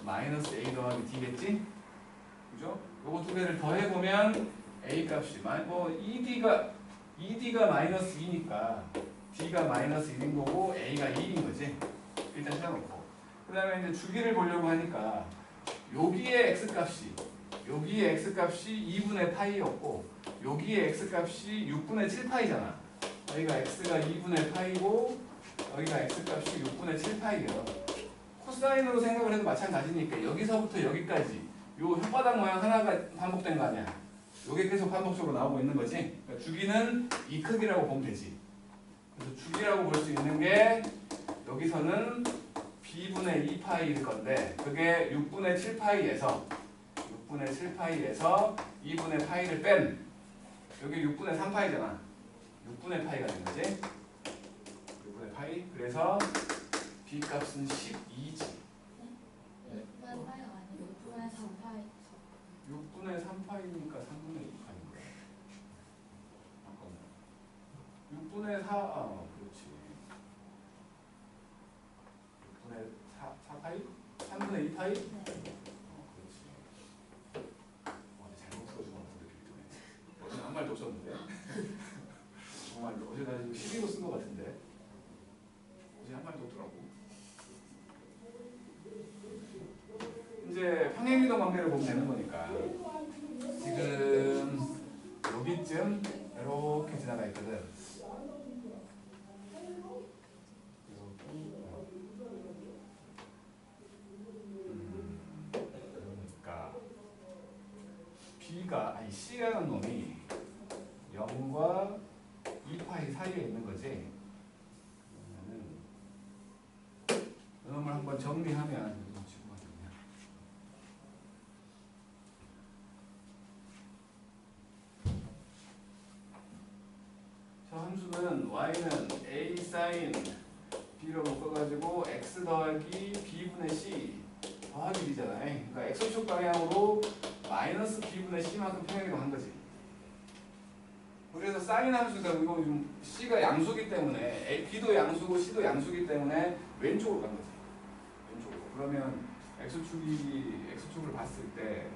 마이너스 a 더하기 d겠지? 그죠? 요거 두 개를 더해보면 a 값이 뭐 ED가 마이너스 2니까 D가 마이너스 1인 거고 A가 2인 거지. 일단 세워놓고 그 다음에 이제 주기를 보려고 하니까 여기에 X값이 2분의 파이였고 여기에 X값이 6분의 7파이잖아. 여기가 X가 2분의 파이고 여기가 X값이 6분의 7파이예요. 코사인으로 생각을 해도 마찬가지니까 여기서부터 여기까지 요 혓바닥 모양 하나가 반복된 거 아니야. 요게 계속 반복적으로 나오고 있는 거지. 그러니까 주기는 이 크기라고 보면 되지. 그래서 주기라고 볼 수 있는 게 여기서는 b분의 2파이일 건데 그게 6분의 7파이에서 2분의 파이를 뺀 여기 6분의 3파이잖아. 6분의 파이가 된 거지. 6분의 파이. 그래서 b 값은 12지. 6분의 8 아니고 6분의 3파이. 6분의 3파이니까 3분의 2파이인가? 잠깐만. 6분의 4, 그렇지. 6분의 4파이? 3분의 2파이? 네. 그렇지. 잘못 풀어준 것 같은데, 빌드네. 어제 한 말도 없었는데. 정말 어제 나 지금 12로 쓴 것 같은데. 어제 한 말도 없더라고. 이제 평행이동 관계를 보면 되는 거니까 지금 여기쯤 이렇게 지나가 있거든. 그러니까 C라는 놈이 0과 2파이 사이에 있는 거지. 그러면은 이 놈을 한번 정리하면 함수는 y는 a sin b로 묶어가지고 x 더하기 b분의 c 더하기 b잖아요. 그러니까 x축 방향으로 마이너스 b분의 c만큼 평행이동 한 거지. 그래서 sin 함수가 이거 좀 c가 양수기 때문에 b도 양수고 c도 양수기 때문에 왼쪽으로 간 거지. 왼쪽으로. 그러면 x축을 봤을 때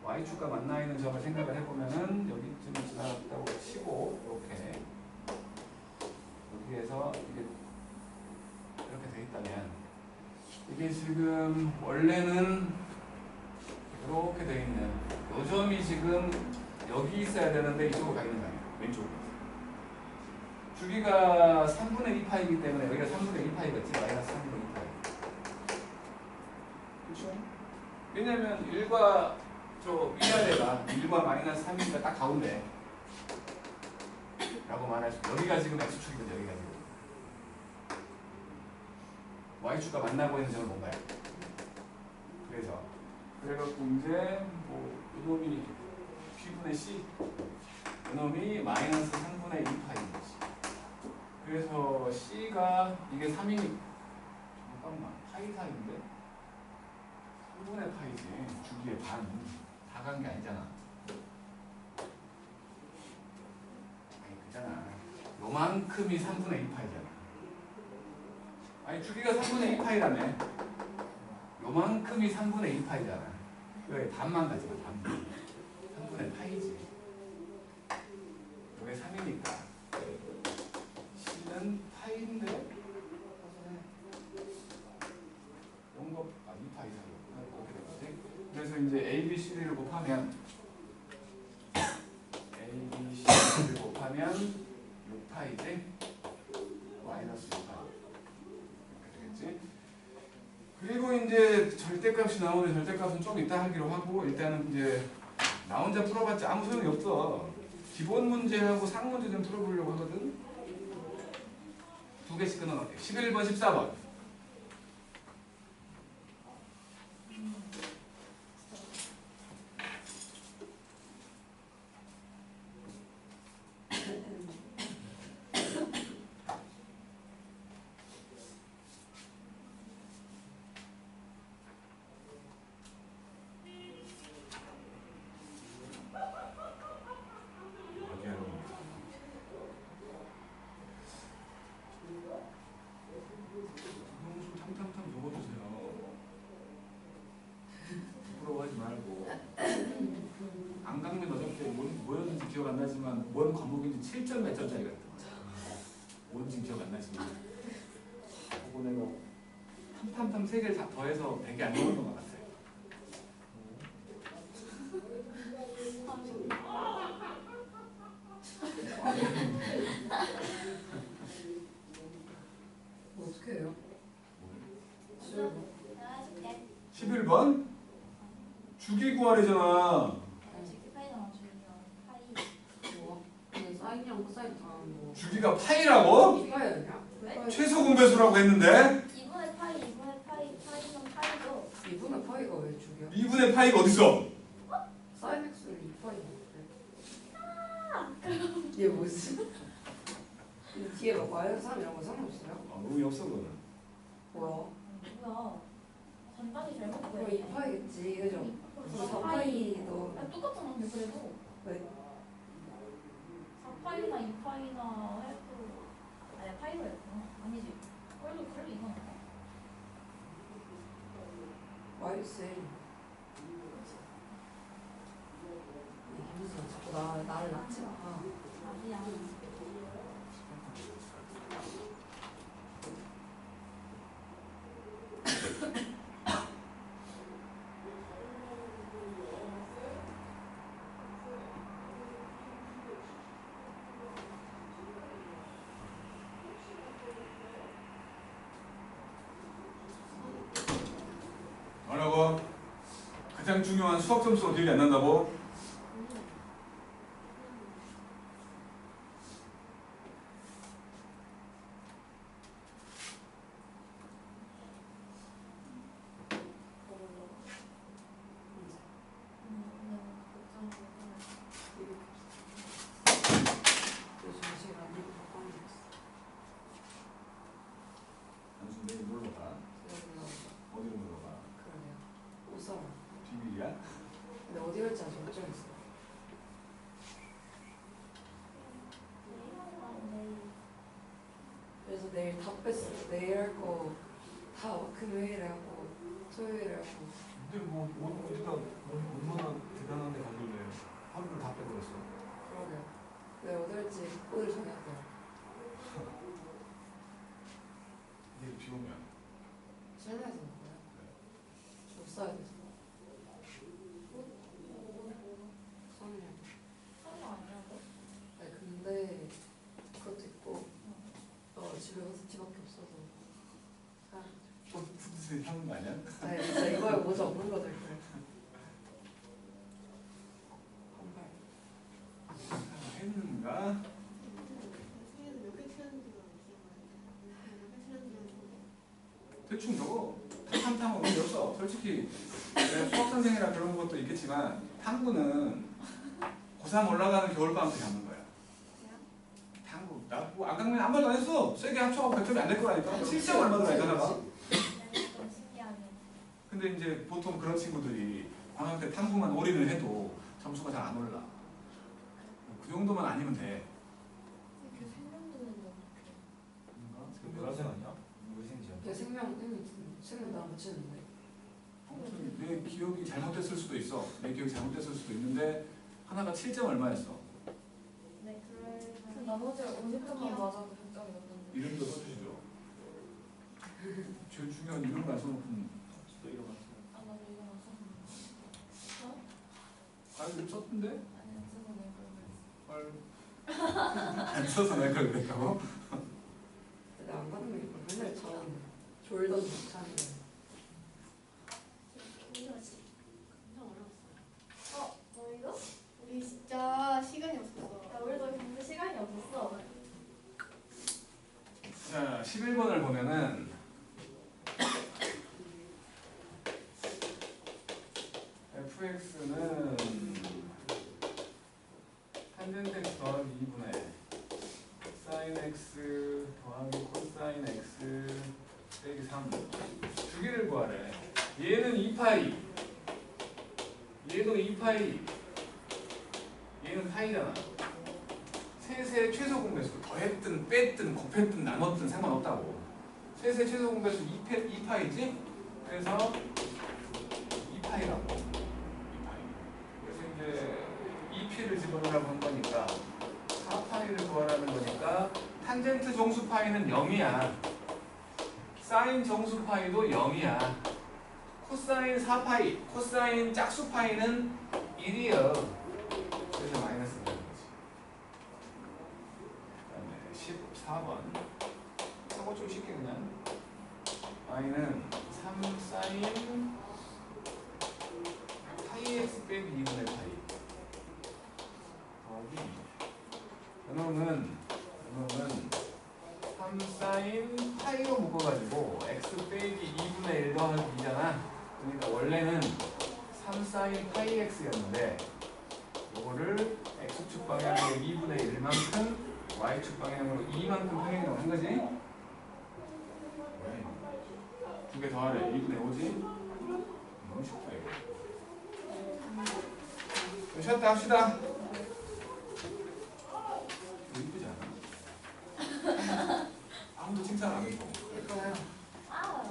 y축과 만나 있는 점을 생각을 해보면은 여기쯤 지나갔다고 치고 이렇게 여기에서 이게 이렇게 돼 있다면 이게 지금 원래는 이렇게 돼 있는 요 점이 지금 여기 있어야 되는데 이쪽으로 가 있는 거 아니야. 왼쪽으로. 주기가 3분의 2파이기 때문에 여기가 3분의 2파이겠지. 마이너스 3분의 2파이. 그렇죠? 왜냐면 1과 저 위아래가 1과 마이너스 3이니까 딱 가운데 라고 말할 수. 여기가 지금 x축이거든. 여기가 지금 y축과 만나고 있는 점은 뭔가요? 그래갖고 이제 뭐 이놈이 p분의 c 이놈이 마이너스 3분의 2파이인 거지. 그래서 c가 이게 3이니 잠깐만 파이 사인데 3분의 파이지. 주기의 반 다 간 게 아니잖아. 아니 그잖아. 요만큼이 3분의 2파이잖아. 아니 주기가 3분의 2파이라며. 요만큼이 3분의 2파이잖아. 여기 반만 가지 마. 반. 3분의 파이지. 여기 3이니까 c는 파이인데 이거 2파이 사이로 이렇게 된 거지. 그래서 이제 A, B, C를 곱하면 A, B, C를 곱하면 6파이지. 마이너스 6파이 이렇게 되겠지. 그리고 이제 절대값이 나오는데 절대값은 좀 이따 하기로 하고 일단은 이제 나 혼자 풀어봤자 아무 소용이 없어. 기본 문제하고 상 문제 좀 풀어보려고 하거든. 두 개씩 끊어놓을게. 11번, 14번. 어디 하는 겁니까? 뭔 과목인지 7점 몇 점짜리가 있던 거야. 뭔지 기억 안 나지만 그거 내가 탐탐탐 3개를 다 더해서 100이 안 넘었던 것 같아요. 뭐 어떻게 해요? 내가 해줄게. 11번? 주기 구하래잖아. 파이잖아, 주기가. 파이. 뭐? 근데 사인이랑 코사인 다 뭐. 주기가 파이라고? 이파이였냐? 왜? 최소 공배수라고 했는데 2분의 파이, 2분의 파이, 파이는 파이죠. 2분의 파이가 왜 죽여? 2분의 파이가 어딨어? 사인 x를 2파이 먹대. 얘 뭐지? 이 뒤에 막 마이너스 3 이런 거 상관없어요? 의미 없어 그거는. 뭐야? 뭐야. 전반이 잘못 그럼 구했네. 2파이겠지, 그죠? 그럼 4파이. 4파이도 아, 똑같잖아, 근데 그래도. 왜? 4파이나 2파이나 해도. 아니, 파이로 했구나. 아니지. 그래도 이상하다. 마이너스 1. 김수아 자꾸 나를 낳지 마. 아니야. 뭐라고? 가장 중요한 수학 점수가 기억이 안 난다고? 단순 내일 놀러가. 어디로 놀러가? 그러네요. 옷사람. 비밀이야? 근데 어디 갈지 아직 못 정했어. 그래서 내일 다 뺐어. 내일 할 거 다 금요일에 하고 토요일에 하고. 근데 뭐 어디가 얼마나 대단한데 가길래 하루를 다 빼버렸어? 그러게요. 내가 어디 갈지 오늘 정해야 돼요. 내일 비 오면 실내에서 먹어요. 옷 사야 돼서. 선이야. 아니 근데 그것도 있고 집에 가서 뒤밖에 없어서 사야겠죠. 푸드스에 사는 거 아니야? 아니 진짜 이거에 모자 없는 거죠 그래. 한발. 했는가? 대충 적어. 탐탐탐은 의미 없어. 솔직히 내가 수학 선생이라 그런 것도 있겠지만 탐구는 고3 올라가는 겨울방학 때 잡는 거야. 탐구. 나뭐 안강민 아무 말도 안 했어. 세개 합쳐가고 100점이 안 될 거라니까. 7점 얼마 들어 있잖아. 좀 신기하네. 근데 이제 보통 그런 친구들이 방학 때 탐구만 올인을 해도 점수가 잘 안 올라. 그 정도만 아니면 돼. 이렇게 생명도는 지금 노란색 아니야? 무생지야. 걔 생명 나랑 붙이는데. 아무튼 내 기억이 잘못됐을 수도 있어. 내 기억이 잘못됐을 수도 있는데 하나가 7점 얼마였어? 네, 그 나머지 50점만 맞아도 100점이 넘는데. 이름도 써주시죠. 제일 중요한 이름을 안 써놓고 또 일어났어. 아, 나도 이거 맞췄어. 아 이름 썼던데? 아니, 쓰고 내 걸로. 안 써서 내 걸 그랬다고? 근데 안 받는 게 이거 맨날 잘하는 졸던 못하는 너희도? 우리 진짜 시간이 없었어. 야, 우리도 공부 시간이 없었어. 자 11번을 보면은 fx는 탄젠트 x 더하기 2분의 sin x 더하기 코사인 x 빼기 3 주기를 구하래. 얘는 2파이 얘도 2파이 얘는 파이잖아. 셋의 최소 공배수 더했든 뺐든 곱했든 나눴든 상관없다고. 셋의 최소 공배수 2파이지? 그래서 2파이라고. 2파이. 그래서 이제 2p를 집어넣으라고 한 거니까 탄젠트 정수 파이는 0이야. 사인 정수 파이도 0이야. 코사인 4파이, 코사인 짝수 파이는 1이요. 그래서 마이너스 되는 거지. 그 다음에 14번. 하고 좀 쉽게 그냥. y는 3 사인 파이 x 빼기 2분의 파이. 더하기. 요놈은 3 사인 파이로 묶어가지고 x 빼기 2분의 1 더하기 2잖아. 그러니까 원래는 3 사인 파이 x였는데 이거를 x축 방향으로 2분의 1만큼 y축 방향으로 2만큼 평행이 나오는 거지? 두 개 더하래. 2분의 5지? 너무 쉽다 이거. 쉬었다 합시다. 이쁘지 않아? 아무도 칭찬 안 해줘. 이거요. 아,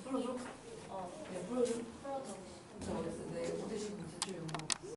풀어줘. 어, 네, 풀어줘. 풀어줘. 저